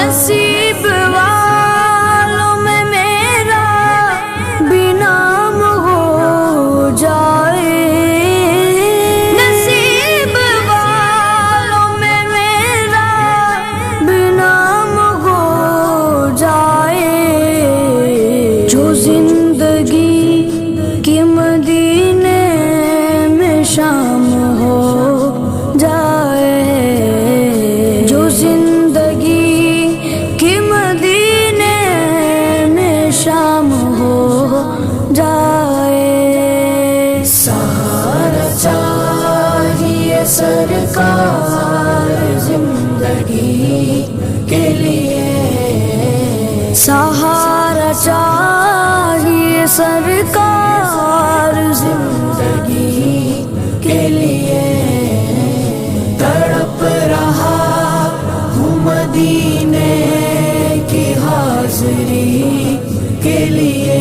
نصیب والوں میں میرا بھی نام ہو جائے، نصیب والوں میں میرا بھی نام ہو جائے، جو زندگی کی مدینے میں شام ہو جائے، جو زندگی کی مدینے میں شام ہو جائے۔ سہارا چاہیے سرکار زندگی کے لیے، سہارا چاہیے سرکار زندگی کے لیے، تڑپ رہا ہوں مدینے کی حاضری کے لیے،